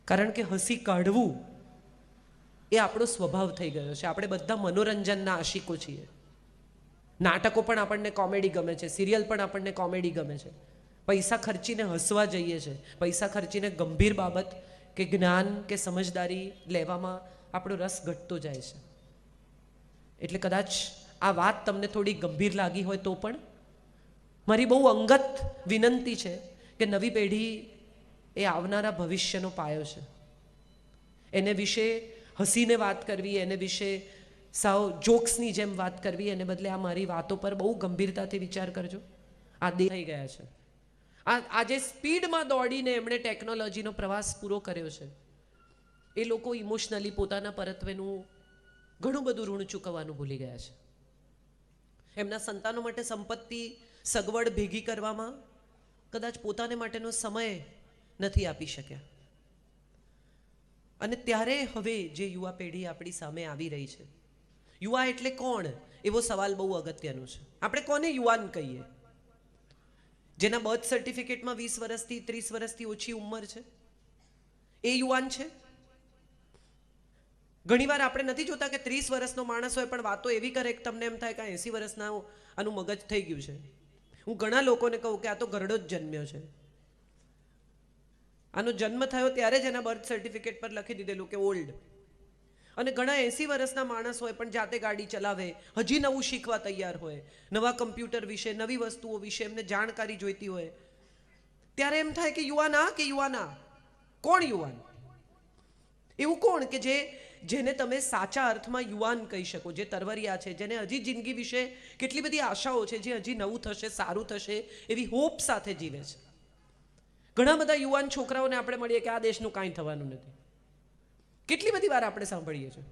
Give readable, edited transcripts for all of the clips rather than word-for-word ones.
કારણ કે હસી કાઢવું એ આપણો સ્વભાવ થઈ ગયો છે. આપણે બધા મનોરંજનના આશિકો છીએ. નાટકો પણ આપણને કોમેડી ગમે છે, સિરિયલ પણ આપણને કોમેડી ગમે છે. પૈસા ખર્ચીને હસવા જઈએ છે, પૈસા ખર્ચીને ગંભીર બાબત કે જ્ઞાન કે સમજદારી લેવામાં આપણો રસ ઘટતો જાય છે. એટલે કદાચ આ વાત તમને થોડી ગંભીર લાગી હોય તો પણ મારી બહુ અંગત વિનંતી છે કે નવી પેઢી એ આવનારા ભવિષ્યનો પાયો છે. એને વિશે હસીને વાત કરવી, એને વિશે સાવ જોક્સની જેમ વાત કરવી, એને બદલે આ મારી વાતો પર બહુ ગંભીરતાથી વિચાર કરજો. આ દે થઈ ગયા છે. આજે સ્પીડમાં દોડીને એમણે ટેકનોલોજીનો પ્રવાસ પૂરો કર્યો છે. એ લોકો ઇમોશનલી પોતાના પરત્વેનું ઘણું બધું ઋણ ચૂકવવાનું ભૂલી ગયા છે. એમના સંતાનો માટે સંપત્તિ સગવડ ભેગી કરવામાં કદાચ પોતાને માટેનો સમય નથી આપી શક્યા. અને ત્યારે હવે જે યુવા પેઢી આપણી સામે આવી રહી છે, યુવા એટલે કોણ એવો સવાલ બહુ અગત્યનો છે. આપણે કોને યુવાન કહીએ? જેના બર્થ સર્ટિફિકેટમાં 20 વર્ષથી 30 વર્ષથી ઓછી ઉંમર છે એ યુવાન છે? ઘણીવાર આપણે નથી જોતા કે 30 વર્ષનો માણસ હોય પણ વાતો એવી કરે કે તમને એમ થાય કે 80 વર્ષના આનું મગજ થઈ ગયું છે. હું ઘણા લોકોને કહું કે આ તો ગરડો જ જન્મ્યો છે. આનો જન્મ થયો ત્યારે જ એના બર્થ સર્ટિફિકેટ પર લખી દીધેલું કે ઓલ્ડ. અને ઘણા 80 વર્ષના માણસ હોય પણ જાતે ગાડી ચલાવે, હજી નવું શીખવા તૈયાર હોય, નવા કમ્પ્યુટર વિશે, નવી વસ્તુઓ વિશે એમને જાણકારી જોઈતી હોય, ત્યારે એમ થાય કે યુવાન આ કે યુવાન આ? કોણ યુવાન? એવું કોણ કે જેને તમે સાચા અર્થમાં યુવાન કહી શકો, જે તરવરિયા છે, જેને હજી જિંદગી વિશે કેટલી બધી આશાઓ છે, જે હજી નવું થશે, સારું થશે એવી હોપ સાથે જીવે છે. ઘણા બધા યુવાન છોકરાઓને આપણે મળીએ કે આ દેશનું કાંઈ થવાનું નથી. કેટલી બધી વાર આપણે સાંભળીએ છીએ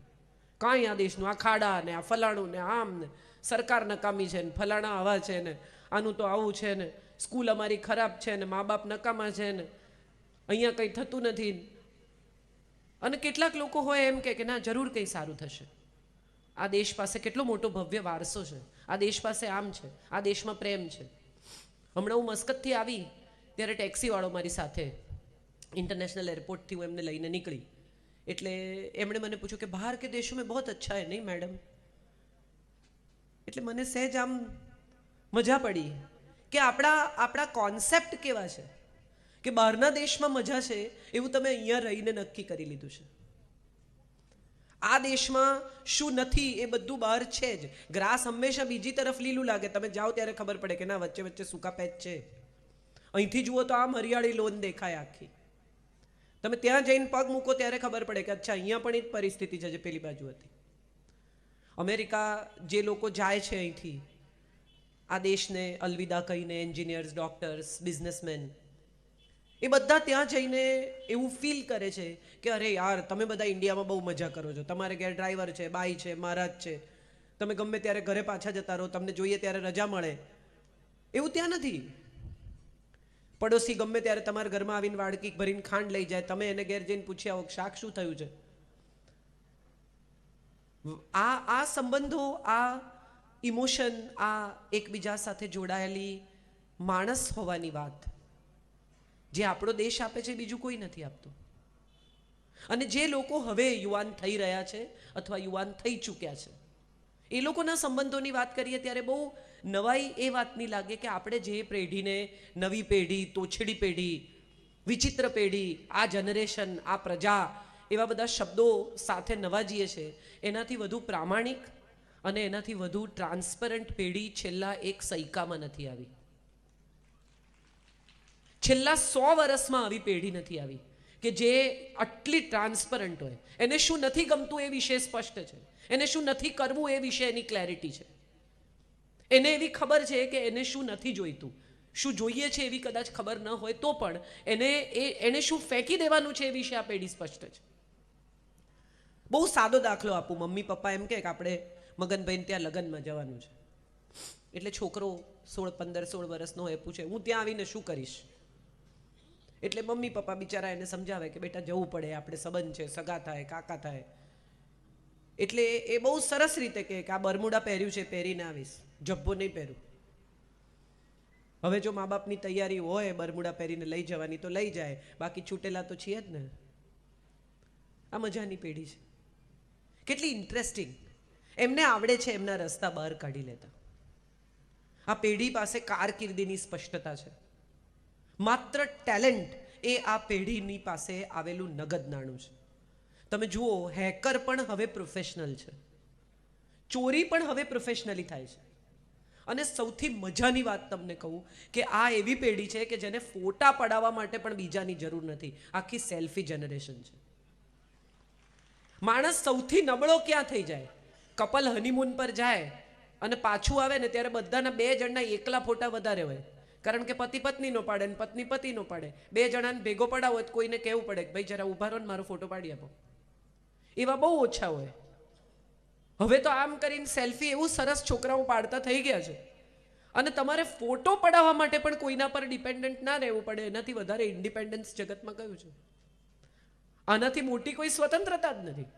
કાંઈ આ દેશનું, આ ખાડા ને આ ફલાણું ને આમ ને સરકાર નકામી છે ને ફલાણા આવા છે ને આનું તો આવું છે ને સ્કૂલ અમારી ખરાબ છે ને મા બાપ નકામા છે ને અહીંયા કંઈ થતું નથી. અને કેટલાક લોકો હોય એમ કે ના જરૂર કંઈ સારું થશે, આ દેશ પાસે કેટલો મોટો ભવ્ય વારસો છે, આ દેશ પાસે આમ છે, આ દેશમાં પ્રેમ છે. હમણાં હું મસ્કતથી આવી ત્યારે ટેક્સીવાળો મારી સાથે ઇન્ટરનેશનલ એરપોર્ટથી હું એમને લઈને નીકળી એટલે એમણે મને પૂછ્યું કે બહાર કે દેશો મેં બહુત અચ્છા હૈ નહીં મેડમ? એટલે મને સહેજ આમ મજા પડી કે આપણા કોન્સેપ્ટ કેવા છે કે બહારના દેશમાં મજા છે એવું તમે અહીંયા રહીને નક્કી કરી લીધું છે. આ દેશમાં શું નથી એ બધું બહાર છે જ. ગ્રાસ હંમેશા બીજી તરફ લીલું લાગે, તમે જાઓ ત્યારે ખબર પડે કે ના વચ્ચે વચ્ચે સૂકા પેચ છે. અહીંથી જુઓ તો આમ હરિયાળી લોન દેખાય આખી. તમે ત્યાં જઈને પગ મૂકો ત્યારે ખબર પડે કે અચ્છા અહીંયા પણ એ જ પરિસ્થિતિ છે જે પેલી બાજુ હતી. અમેરિકા જે લોકો જાય છે અહીંથી આ દેશને અલવિદા કહીને, એન્જિનિયર્સ, ડોક્ટર્સ, બિઝનેસમેન, એ બધા ત્યાં જઈને એવું ફીલ કરે છે કે અરે યાર તમે બધા ઇન્ડિયામાં બહુ મજા કરો છો, તમારે ઘેર ડ્રાઈવર છે, બાઈ છે, મહારાજ છે, તમે ગમે ત્યારે ઘરે પાછા જતા રહો, તમને જોઈએ ત્યારે રજા મળે. એવું ત્યાં નથી. પડોશી ગમે ત્યારે તમારા ઘરમાં આવીને વાડકી ભરીને ખાંડ લઈ જાય, તમે એને ઘેર જઈને પૂછ્યા આવો શાક શું થયું છે. આ સંબંધો, આ ઇમોશન, આ એકબીજા સાથે જોડાયેલી માણસ હોવાની વાત જે આપણો દેશ આપે છે બીજું કોઈ નથી આપતું. અને જે લોકો હવે યુવાન થઈ રહ્યા છે અથવા યુવાન થઈ ચૂક્યા છે એ લોકોના સંબંધોની વાત કરીએ ત્યારે બહુ નવાઈ એ વાતની લાગે કે આપણે જે પેઢીને નવી પેઢી, તોછડી પેઢી, વિચિત્ર પેઢી, આ જનરેશન, આ પ્રજા એવા બધા શબ્દો સાથે નવાજીએ છે એનાથી વધુ પ્રામાણિક અને એનાથી વધુ ટ્રાન્સપરન્ટ પેઢી છેલ્લા એક સૈકામાં નથી આવી. છેલ્લા 100 વર્ષમાં આવી પેઢી નથી આવી કે જે આટલી ટ્રાન્સપરન્ટ હોય. એને શું નથી ગમતું એ વિશે સ્પષ્ટ છે, એને શું નથી કરવું એ વિશે એની ક્લેરિટી છે, એને એવી ખબર છે કે એને શું નથી જોઈતું, શું જોઈએ છે એવી કદાચ ખબર ન હોય તો પણ એને શું ફેંકી દેવાનું છે એ વિશે આ પેઢી સ્પષ્ટ છે. બહુ સાદો દાખલો આપું. મમ્મી પપ્પા એમ કે આપણે મગનભાઈને ત્યાં લગ્નમાં જવાનું છે એટલે છોકરો 15-16 વર્ષનો હોય પૂછે હું ત્યાં આવીને શું કરીશ? એટલે મમ્મી પપ્પા બિચારા એને સમજાવે કે બેટા જવું પડે, આપણે સંબંધ છે, સગા થાય, કાકા થાય. એટલે એ બહુ સરસ રીતે કે આ બરમુડા પહેર્યું છે પહેરીને આવીશ, જબ્બો નહીં પહેરું. હવે જો મા બાપની તૈયારી હોય બરમુડા પહેરીને લઈ જવાની તો લઈ જાય, બાકી છૂટેલા તો છીએ જ ને. આ મજાની પેઢી છે. કેટલી ઇન્ટરેસ્ટિંગ. એમને આવડે છે એમના રસ્તા બહાર કાઢી લેતા. આ પેઢી પાસે કારકિર્દીની સ્પષ્ટતા છે. માત્ર ટેલેન્ટ એ આ પેઢીની પાસે આવેલું નગદ નાણું છે. તમે જુઓ, હેકર પણ હવે પ્રોફેશનલ છે, ચોરી પણ હવે પ્રોફેશનલી થાય છે. અને સૌથી મજાની વાત તમને કહું કે આ એવી પેઢી છે કે જેને ફોટા પડાવવા માટે પણ બીજાની જરૂર નથી. આખી સેલ્ફી જનરેશન છે. માણસ સૌથી નબળો ક્યાં થઈ જાય? કપલ હનીમૂન પર જાય અને પાછું આવે ને ત્યારે બધાના 2 જણના એકલા ફોટા વધારે હોય. કારણ કે પતિ પત્નીનો પાડે ને પત્ની પતિનો પાડે. 2 જણાને ભેગો પડાવો તો કોઈને કહેવું પડે કે ભાઈ જરા ઊભા રહો ને મારો ફોટો પાડી આપો. એવા બહુ ઓછા હોય. હવે તો આમ કરીને સેલ્ફી એવું સરસ છોકરાઓ પાડતા થઈ ગયા છે. અને તમારે ફોટો પડાવવા માટે પણ કોઈના પર ડિપેન્ડન્ટ ના રહેવું પડે. એનાથી વધારે ઇન્ડિપેન્ડન્સ જગતમાં કયું છે? આનાથી મોટી કોઈ સ્વતંત્રતા જ નથી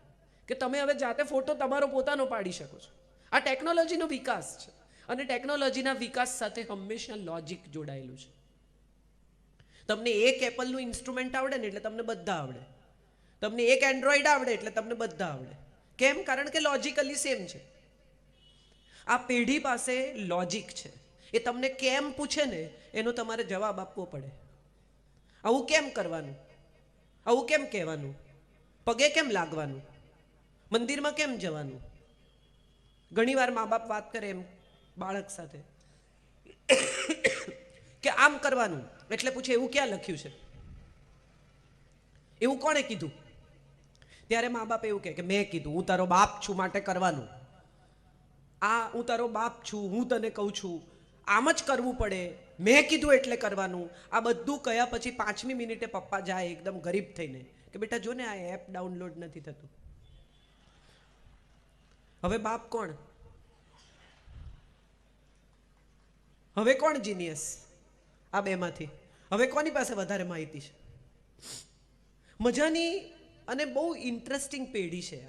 કે તમે હવે જાતે ફોટો તમારો પોતાનો પાડી શકો છો. આ ટેકનોલોજીનો વિકાસ છે. અને ટેકનોલોજીના વિકાસ સાથે હંમેશા લોજિક જોડાયેલું છે. તમને એક એપલનું ઇન્સ્ટ્રુમેન્ટ આવડે ને એટલે તમને બધા આવડે. તમને એક એન્ડ્રોઈડ આવડે એટલે તમને બધા આવડે. કેમ? કારણ કે લોજિકલી સેમ છે. આ પેઢી પાસે લોજિક છે. એ તમને કેમ પૂછે ને એનો તમારે જવાબ આપવો પડે. આવું કેમ કરવાનું? આવું કેમ કહેવાનું? પગે કેમ લાગવાનું? મંદિરમાં કેમ જવાનું? ઘણીવાર મા બાપ વાત કરે એમ બાળક સાથે કે આમ કરવાનું એટલે પૂછે એવું ક્યાં લખ્યું છે? એવું કોણે કીધું? ત્યારે મા બાપ એવું કહે કે મેં કીધું, હું તારો બાપ છું માટે કરવાનું. આ હું તારો બાપ છું, હું તને કહું છું, આમ જ કરવું પડે, મેં કીધું એટલે કરવાનું. આ બધું કહ્યા પછી 5મી મિનિટે પપ્પા જાય એકદમ ગરીબ થઈને કે બેટા જો ને આ એપ ડાઉનલોડ નથી થતું. હવે બાપ કોણ? હવે કોણ જીનિયસ આ બેમાંથી? હવે કોની પાસે વધારે માહિતી છે? મજાની અને બહુ ઇન્ટરેસ્ટિંગ પેઢી છે.